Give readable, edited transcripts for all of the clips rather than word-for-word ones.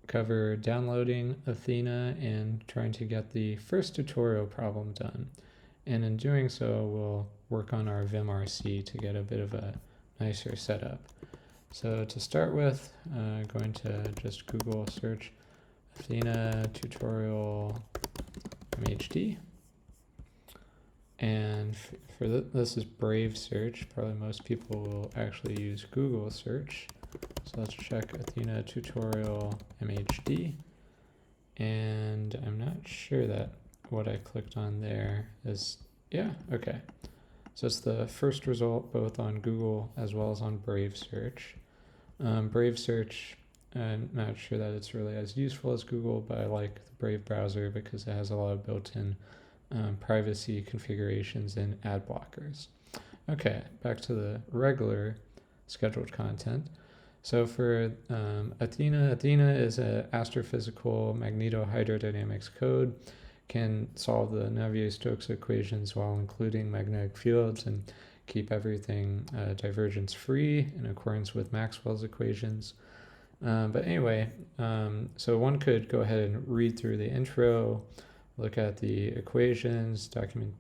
cover downloading Athena and trying to get the first tutorial problem done. And in doing so, we'll work on our Vimrc to get a bit of a nicer setup. So to start with, I'm going to just Google search Athena tutorial MHD. And for this is Brave search. Probably most people will actually use Google search. So let's check Athena tutorial MHD. And I'm not sure that what I clicked on there is, yeah, okay. So it's the first result both on Google as well as on Brave search. Brave search, I'm not sure that it's really as useful as Google, but I like the Brave browser because it has a lot of built-in privacy configurations and ad blockers. Okay, back to the regular scheduled content. So for Athena is an astrophysical magneto-hydrodynamics code, can solve the Navier-Stokes equations while including magnetic fields and keep everything divergence free in accordance with Maxwell's equations. But anyway, so one could go ahead and read through the intro, look at the equations, document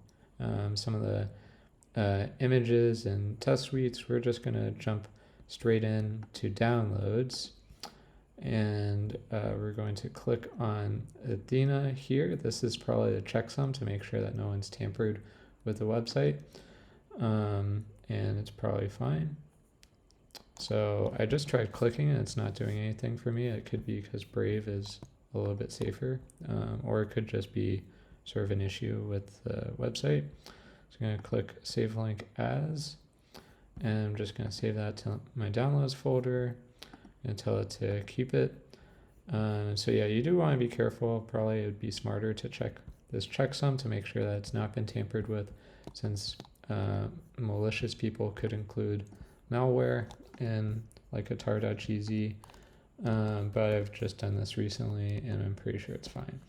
some of the images and test suites. We're just going to jump straight in to downloads, and we're going to click on Athena here. This is probably a checksum to make sure that no one's tampered with the website, and it's probably fine. So I just tried clicking and it's not doing anything for me. It could be because Brave is a little bit safer, or it could just be sort of an issue with the website. So I'm going to click Save Link As, and I'm just going to save that to my downloads folder and tell it to keep it. So yeah, you do want to be careful. Probably it would be smarter to check this checksum to make sure that it's not been tampered with, since malicious people could include malware in like a tar.gz. But I've just done this recently and I'm pretty sure it's fine.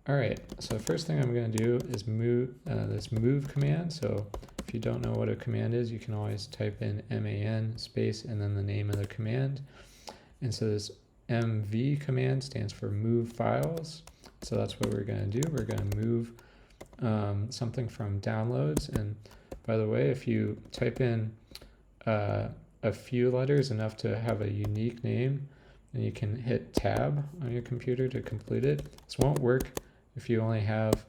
All right, so the first thing I'm going to do is move this move command. So if you don't know what a command is, you can always type in man space and then the name of the command. And so this mv command stands for move files. So that's what we're going to do. We're going to move something from downloads. And by the way, if you type in a few letters enough to have a unique name, and you can hit tab on your computer to complete it. This won't work if you only have,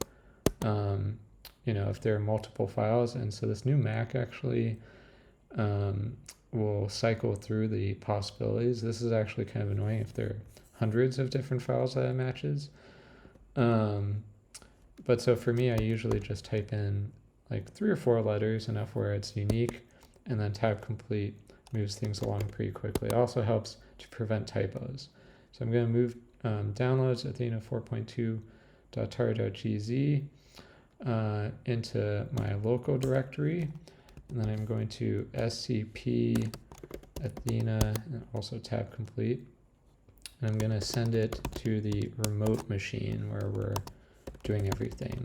if there are multiple files. And so this new Mac actually will cycle through the possibilities. This is actually kind of annoying if there are hundreds of different files that it matches. But so for me, I usually just type in like 3 or 4 letters, enough where it's unique, and then tab complete moves things along pretty quickly. It also helps to prevent typos. So I'm going to move downloads Athena 4.2.tar.gz into my local directory, and then I'm going to scp Athena and also tab complete, and I'm going to send it to the remote machine where we're doing everything.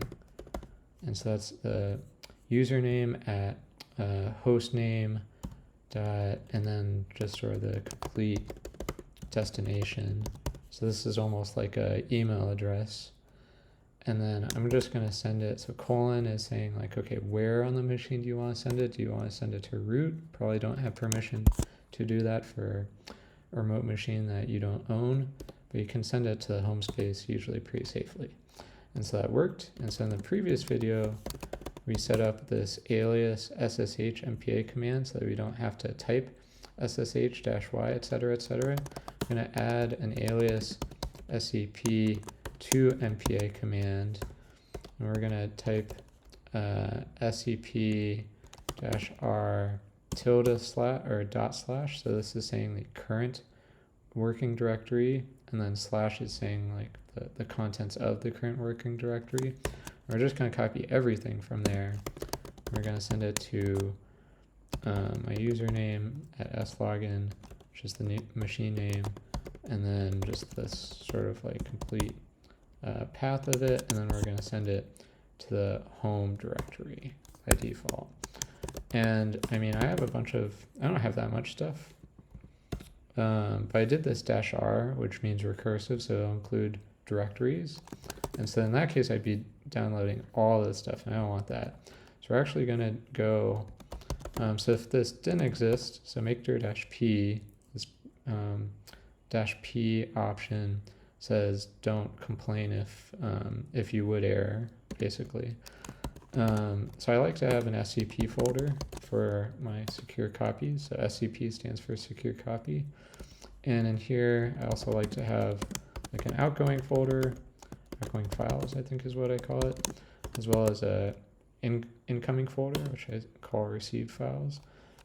And so that's the username at hostname and then just sort of the complete destination. So this is almost like a email address. And then I'm just going to send it. So colon is saying like, okay, where on the machine do you want to send it? Do you want to send it to root? Probably don't have permission to do that for a remote machine that you don't own, but you can send it to the home space usually pretty safely. And so that worked. And so in the previous video, we set up this alias ssh mpa command so that we don't have to type ssh-y, etc., etc. I'm going to add an alias scp to mpa command, and we're going to type scp-r tilde slash or dot slash. So this is saying the current working directory, and then slash is saying like the contents of the current working directory. We're just going to copy everything from there. We're going to send it to my username at slogin, which is the machine name, and then just this sort of like complete path of it, and then we're going to send it to the home directory by default. And I mean, I have a bunch of, I don't have that much stuff. but I did this -r, which means recursive, so it'll include directories. And so in that case, I'd be downloading all this stuff, and I don't want that. So we're actually going to go, so if this didn't exist, so make dir-p, this -p option says don't complain if you would error, basically. So I like to have an SCP folder for my secure copies. So SCP stands for secure copy. And in here, I also like to have like an outgoing folder, outgoing files, I think is what I call it, as well as a incoming folder, which I call received files.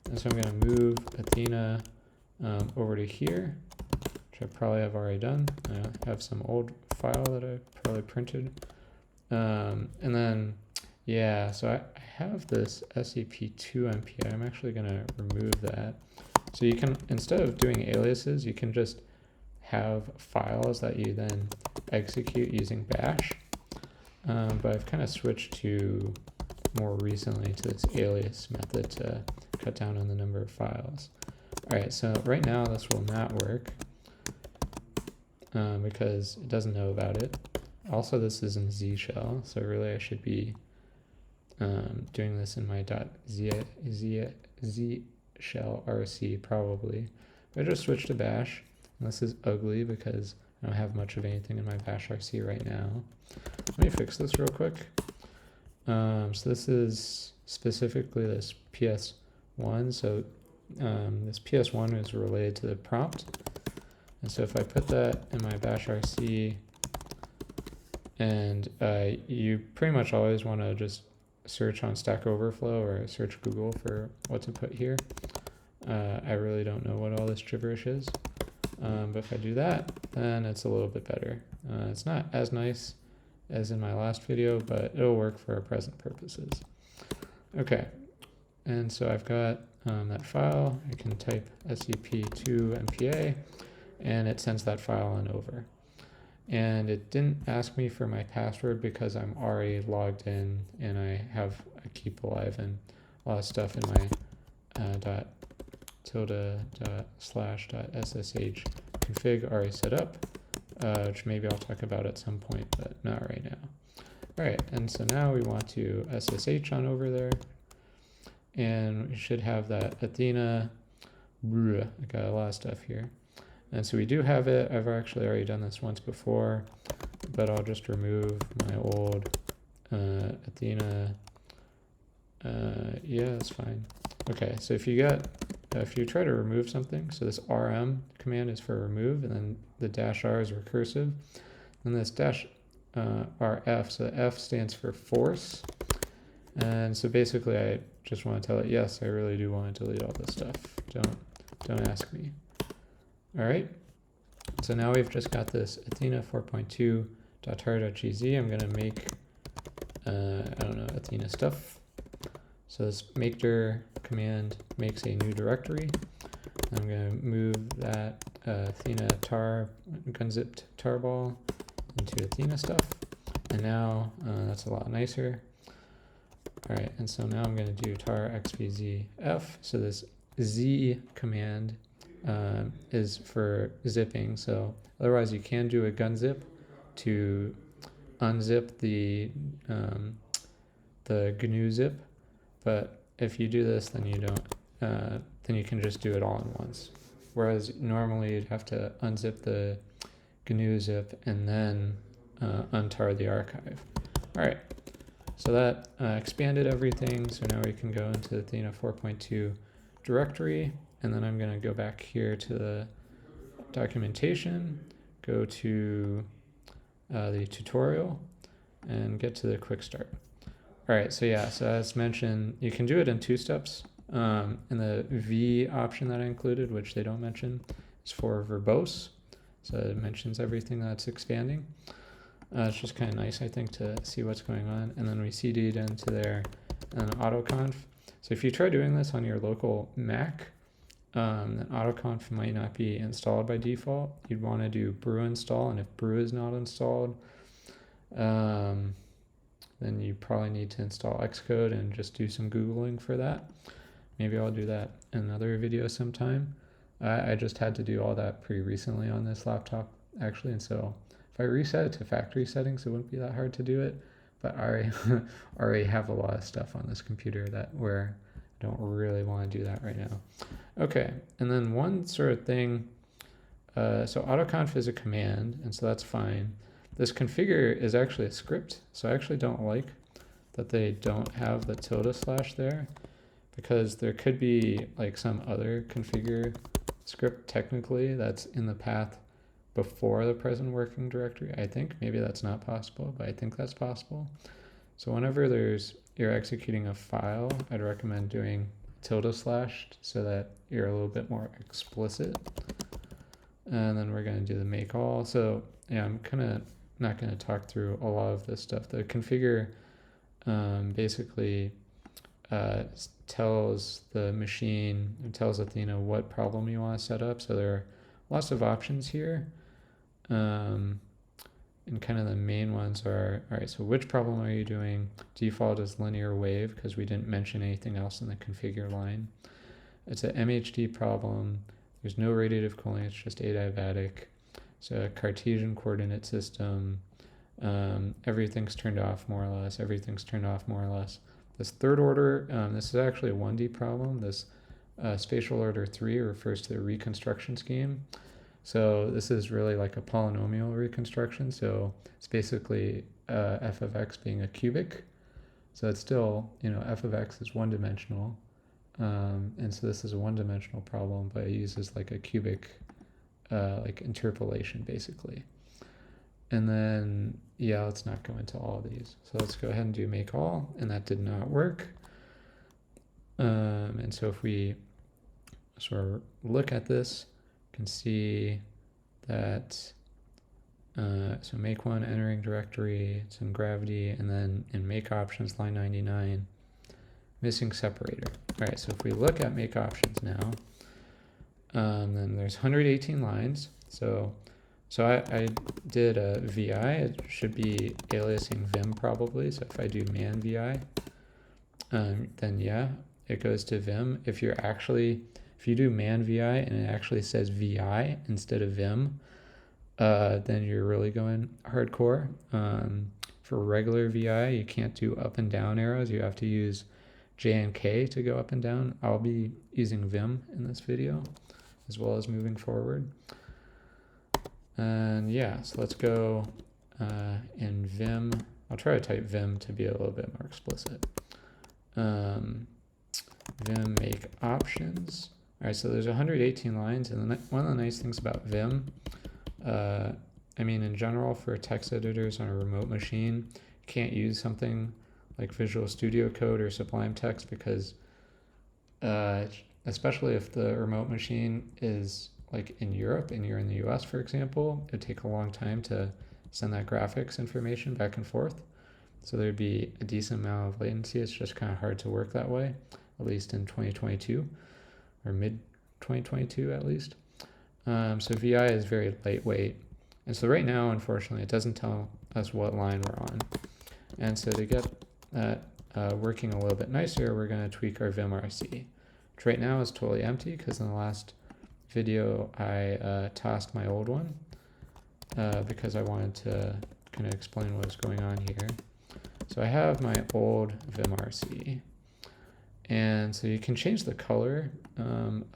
And so I'm going to move Athena over to here, which I probably have already done. I have some old file that I probably printed. And then, yeah, so I have this SCP2 MPI. I'm actually going to remove that. So you can, instead of doing aliases, you can just have files that you then execute using bash. But I've kind of switched to more recently to this alias method to cut down on the number of files. All right, so right now this will not work because it doesn't know about it. Also, this is in Z shell, so really I should be doing this in my Z shell RC probably. But I just switched to bash. And this is ugly because I don't have much of anything in my bash RC right now. Let me fix this real quick. So this is specifically this PS1. So this PS1 is related to the prompt. And so if I put that in my bash RC, and you pretty much always want to just search on Stack Overflow or search Google for what to put here. I really don't know what all this gibberish is. But if I do that, then it's a little bit better. It's not as nice as in my last video, but it'll work for our present purposes. Okay, and so I've got that file. I can type scp2mpa, and it sends that file on over. And it didn't ask me for my password because I'm already logged in and I have a keep alive and a lot of stuff in my .tilde./.ssh config already set up, which maybe I'll talk about at some point, but not right now. All right, and so now we want to SSH on over there, and we should have that Athena. I got a lot of stuff here. And so we do have it. I've actually already done this once before, but I'll just remove my old Athena. Yeah, that's fine. Okay, so if you try to remove something, so this rm command is for remove, and then the -r is recursive, and this -rf, so the F stands for force. And so basically I just want to tell it, yes, I really do want to delete all this stuff. Don't ask me. All right, so now we've just got this Athena 4.2.tar.gz. I'm going to make, I don't know, Athena stuff. So this make dir command makes a new directory. I'm going to move that Athena tar, gunzipped tarball into Athena stuff. And now that's a lot nicer. All right, and so now I'm going to do tar xvzf. So this z command is for zipping. So otherwise you can do a gun zip to unzip the GNU zip, but if you do this, then you don't. Then you can just do it all at once. Whereas normally you'd have to unzip the GNU zip and then untar the archive. All right, so that expanded everything. So now we can go into the Athena 4.2 directory. And then I'm going to go back here to the documentation, go to the tutorial, and get to the quick start. All right, so yeah, so as mentioned, you can do it in 2 steps. And the V option that I included, which they don't mention, is for verbose. So it mentions everything that's expanding. It's just kind of nice, I think, to see what's going on. And then we CD'd into there an autoconf. So if you try doing this on your local Mac, then autoconf might not be installed by default. You'd want to do brew install, and if brew is not installed, then you probably need to install Xcode and just do some Googling for that. Maybe I'll do that in another video sometime. I just had to do all that pretty recently on this laptop, actually, and so if I reset it to factory settings, it wouldn't be that hard to do it. But I already have a lot of stuff on this computer that where I don't really want to do that right now. Okay, and then one sort of thing, so autoconf is a command, and so that's fine. This configure is actually a script, so I actually don't like that they don't have the tilde slash there, because there could be like some other configure script technically that's in the path before the present working directory. I think maybe that's not possible, but I think that's possible. So whenever you're executing a file, I'd recommend doing tilde slash so that you're a little bit more explicit. And then we're going to do the make all. So yeah, I'm kind of not going to talk through a lot of this stuff. The configure basically tells the machine, and tells Athena what problem you want to set up. So there are lots of options here. And kind of the main ones are, all right, so which problem are you doing? Default is linear wave because we didn't mention anything else in the configure line. It's an MHD problem. There's no radiative cooling, it's just adiabatic. So a Cartesian coordinate system. Everything's turned off more or less. Everything's turned off more or less. This third order, this is actually a 1D problem. This spatial order 3 refers to the reconstruction scheme. So this is really like a polynomial reconstruction. So it's basically f of x being a cubic. So it's still, f of x is one-dimensional. And so this is a one-dimensional problem, but it uses like a cubic like interpolation basically. And then, yeah, let's not go into all of these. So let's go ahead and do make all, and that did not work. And so if we sort of look at this, you can see that, so make one entering directory, it's in gravity, and then in make options, line 99, missing separator. All right, so if we look at make options now, then there's 118 lines. So I did a VI, it should be aliasing Vim probably. So if I do man VI, then yeah, it goes to Vim. If you do man VI and it actually says VI instead of Vim, then you're really going hardcore. For regular VI, you can't do up and down arrows. You have to use J and K to go up and down. I'll be using Vim in this video, as well as moving forward. And yeah, so let's go in Vim. I'll try to type Vim to be a little bit more explicit. Vim make options. All right, so there's 118 lines, and one of the nice things about Vim, I mean, in general, for text editors on a remote machine, you can't use something like Visual Studio Code or Sublime Text because, especially if the remote machine is like in Europe and you're in the US, for example, it'd take a long time to send that graphics information back and forth. So there'd be a decent amount of latency. It's just kind of hard to work that way, at least in 2022 or mid 2022 at least. So VI is very lightweight. And so right now, unfortunately, it doesn't tell us what line we're on. And so to get that working a little bit nicer, we're going to tweak our Vimrc, which right now is totally empty because in the last video I tossed my old one because I wanted to kind of explain what was going on here. So I have my old Vimrc, and so you can change the color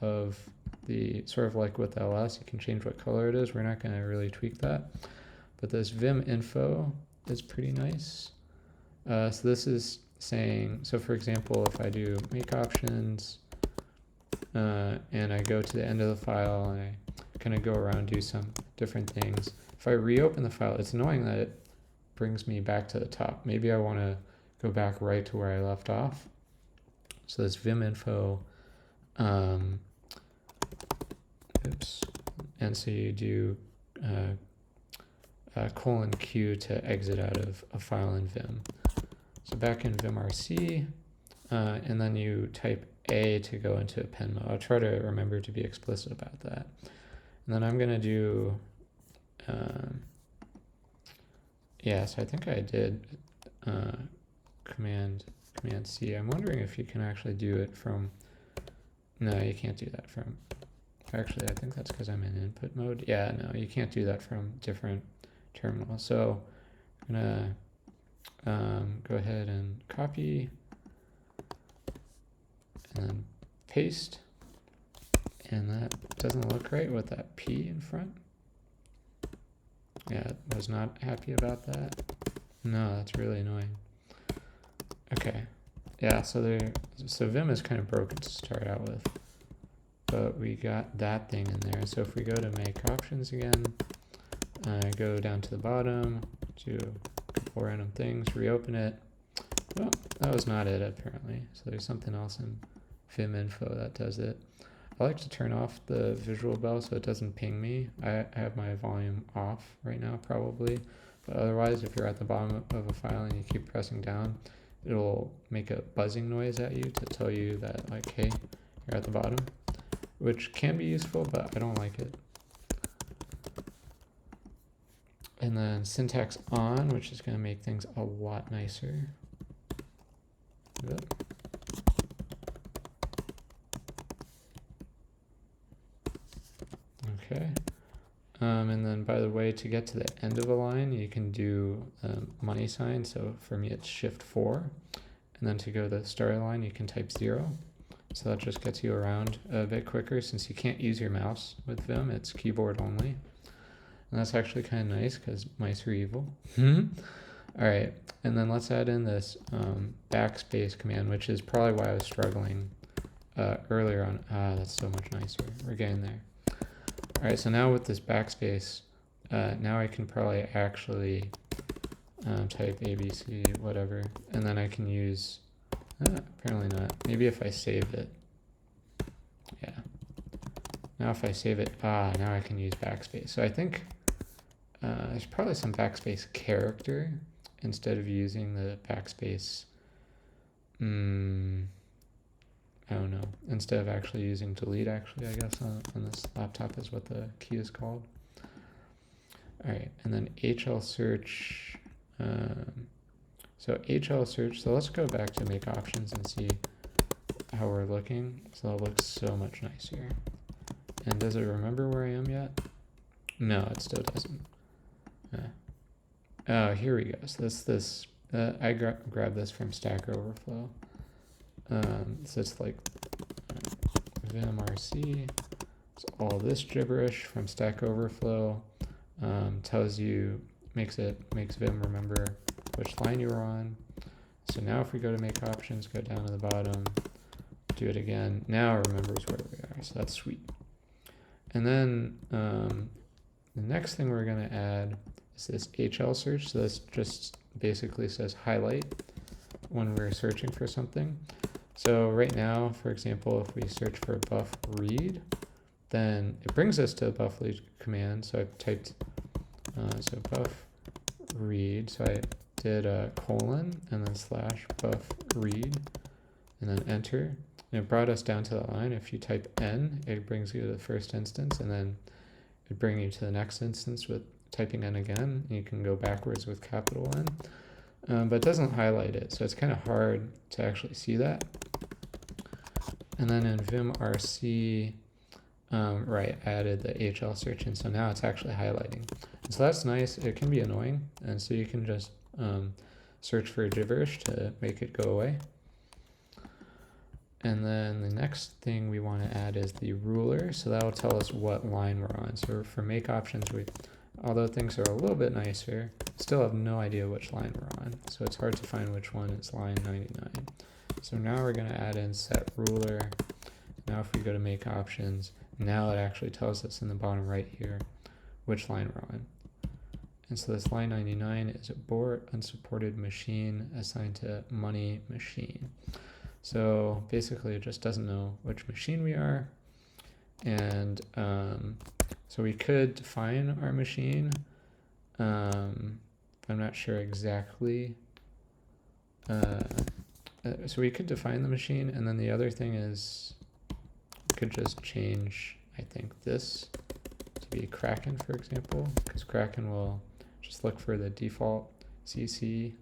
of the sort of like with LS, you can change what color it is. We're not going to really tweak that, but this Vim info is pretty nice. So this is saying, so for example, if I do make options and I go to the end of the file and I kind of go around, do some different things. If I reopen the file, it's annoying that it brings me back to the top. Maybe I want to go back right to where I left off. So this Vim info, oops, and so you do :Q to exit out of a file in Vim. So back in Vimrc, and then you type A to go into append mode. I'll try to remember to be explicit about that. And then I'm going to do, yeah, so I think I did Command C. I'm wondering if you can actually do it from, no, you can't do that from Actually, I think that's because I'm in input mode. Yeah, no, you can't do that from different terminals. So I'm gonna go ahead and copy and then paste. And that doesn't look right with that P in front. Yeah, I was not happy about that. No, that's really annoying. Okay. Yeah, so Vim is kind of broken to start out with. But we got that thing in there. So if we go to make options again, go down to the bottom, do a couple random things, reopen it. Well, that was not it apparently. So there's something else in Vim info that does it. I like to turn off the visual bell so it doesn't ping me. I have my volume off right now probably. But otherwise, if you're at the bottom of a file and you keep pressing down, it'll make a buzzing noise at you to tell you that, like, hey, you're at the bottom, which can be useful, but I don't like it. And then syntax on, which is going to make things a lot nicer. Good. Okay. And then, by the way, to get to the end of a line, you can do money sign. So for me, it's shift 4. And then to go to the start of the line, you can type 0. So that just gets you around a bit quicker since you can't use your mouse with Vim. It's keyboard only. And that's actually kind of nice because mice are evil. All right. And then let's add in this backspace command, which is probably why I was struggling earlier on. That's so much nicer. We're getting there. All right, so now with this backspace, now I can probably actually type ABC, whatever, and then I can use, apparently not, maybe if I save it, yeah. Now if I save it, now I can use backspace. So I think there's probably some backspace character instead of using the backspace, I don't know, instead of actually using delete, actually, I guess on this laptop is what the key is called. All right, and then HL search. So HL search, so let's go back to make options and see how we're looking. So that looks so much nicer. And does it remember where I am yet? No, it still doesn't. Oh, here we go. So this I grabbed this from Stack Overflow. So it's like Vimrc. So all this gibberish from Stack Overflow tells you, makes Vim remember which line you were on. So now if we go to make options, go down to the bottom, do it again. Now it remembers where we are. So that's sweet. And then the next thing we're going to add is this HL search. So this just basically says highlight when we're searching for something. So right now, for example, if we search for buff read, then it brings us to the buff read command. So I've typed, so buff read. So I did a colon and then slash buff read and then enter. And it brought us down to the line. If you type n, it brings you to the first instance, and then it brings you to the next instance with typing n again. And you can go backwards with capital N, but it doesn't highlight it. So it's kind of hard to actually see that. And then in Vimrc, right, I added the HL search in, so now it's actually highlighting. And so that's nice. It can be annoying, and so you can just search for gibberish to make it go away. And then the next thing we want to add is the ruler, so that will tell us what line we're on. So for make options, although things are a little bit nicer, still have no idea which line we're on. So it's hard to find which one is line 99. So now we're going to add in set ruler. Now if we go to make options, now it actually tells us in the bottom right here which line we're on. And so this line 99 is abort unsupported machine assigned to money machine. So basically it just doesn't know which machine we are. And so we could define our machine. I'm not sure exactly. So we could define the machine, and then the other thing is we could just change, I think, this to be Kraken, for example, because Kraken will just look for the default CC,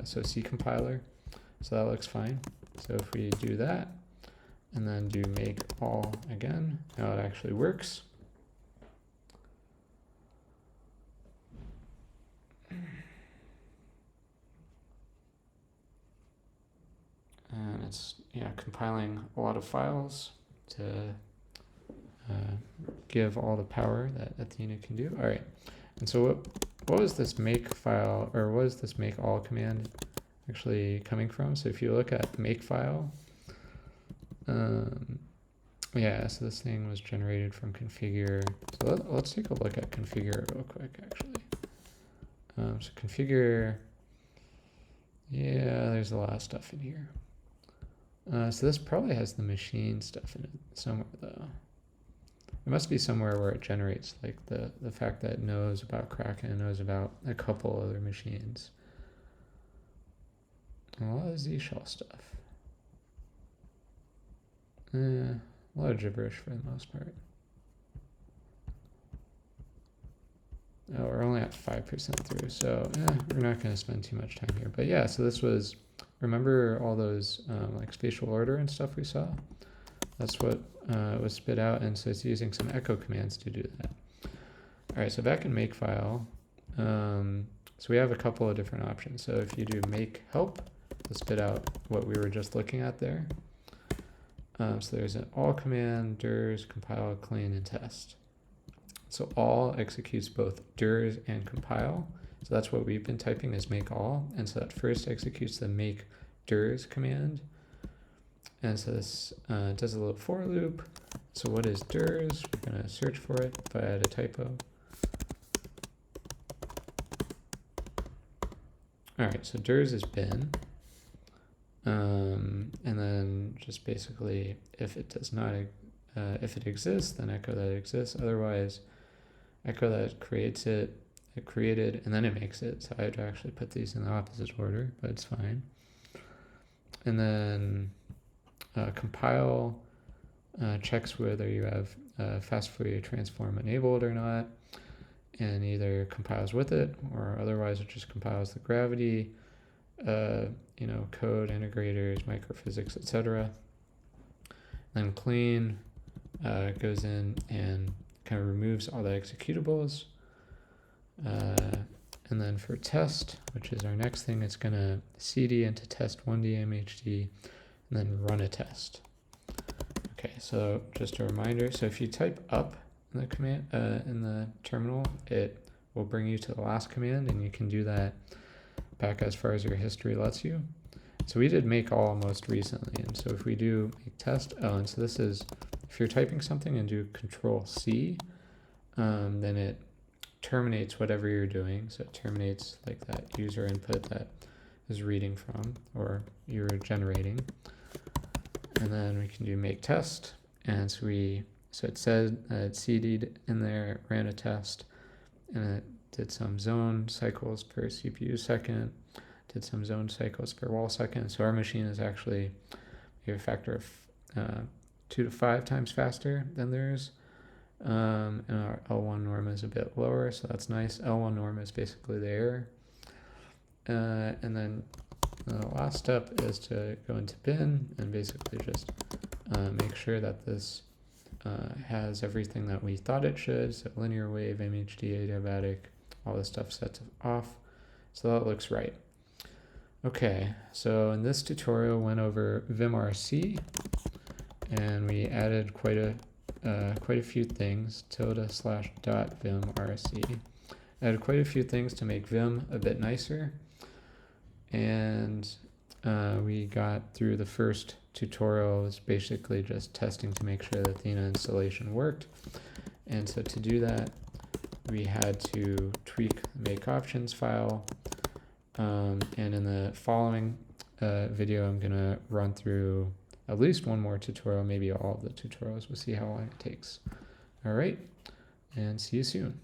so C compiler. So that looks fine. So if we do that, and then do make all again. Now it actually works. And it's compiling a lot of files to give all the power that Athena can do. All right, and so what was this make file, or what is this make all command actually coming from? So if you look at make file, so this thing was generated from configure. So let's take a look at configure real quick, actually. So configure, there's a lot of stuff in here. So this probably has the machine stuff in it somewhere, though. It must be somewhere where it generates like the fact that it knows about Kraken, it knows about a couple other machines. A lot of Z-shell stuff. A lot of gibberish for the most part. Oh, we're only at 5% through, so we're not going to spend too much time here. But yeah, so this was, remember all those like spatial order and stuff we saw? That's what was spit out, and so it's using some echo commands to do that. All right, so back in makefile, so we have a couple of different options. So if you do make help, it'll spit out what we were just looking at there. So there's an all command, drs, compile, clean, and test. So all executes both drs and compile. So that's what we've been typing is make all. And so that first executes the make drs command. And so this does a little for loop. So what is drs? We're going to search for it if I add a typo. All right, so drs is bin. And then just basically, if it does not, if it exists, then echo that it exists. Otherwise, echo that it creates it created, and then it makes it. So I had to actually put these in the opposite order, but it's fine. And then compile checks whether you have fast Fourier transform enabled or not, and either compiles with it, or otherwise it just compiles the gravity, code, integrators, microphysics, etc. Then clean goes in and kind of removes all the executables. And then for test, which is our next thing, it's going to cd into test 1D MHD and then run a test. Okay, so just a reminder. So if you type up in the command in the terminal, it will bring you to the last command, and you can do that back as far as your history lets you. So we did make all most recently, and so if we do make test, and so this is, if you're typing something and do Control C, then it terminates whatever you're doing. So it terminates like that user input that is reading from, or you're generating. And then we can do make test, and so it said it cd'd in there, ran a test, and it did some zone cycles per CPU second, did some zone cycles per wall second. So our machine is actually a factor of 2 to 5 times faster than theirs. And our L1 norm is a bit lower, so that's nice. L1 norm is basically the error. And then the last step is to go into bin and basically just make sure that this has everything that we thought it should. So linear wave, MHD, adiabatic, all this stuff set off. So that looks right. Okay, so in this tutorial went over Vimrc, and we added quite a few things, tilde/.vimrc. Added quite a few things to make Vim a bit nicer, and we got through the first tutorial is basically just testing to make sure the Athena installation worked. And so to do that, we had to tweak the make options file. And in the following video, I'm gonna run through at least one more tutorial, maybe all of the tutorials. We'll see how long it takes. All right, and see you soon.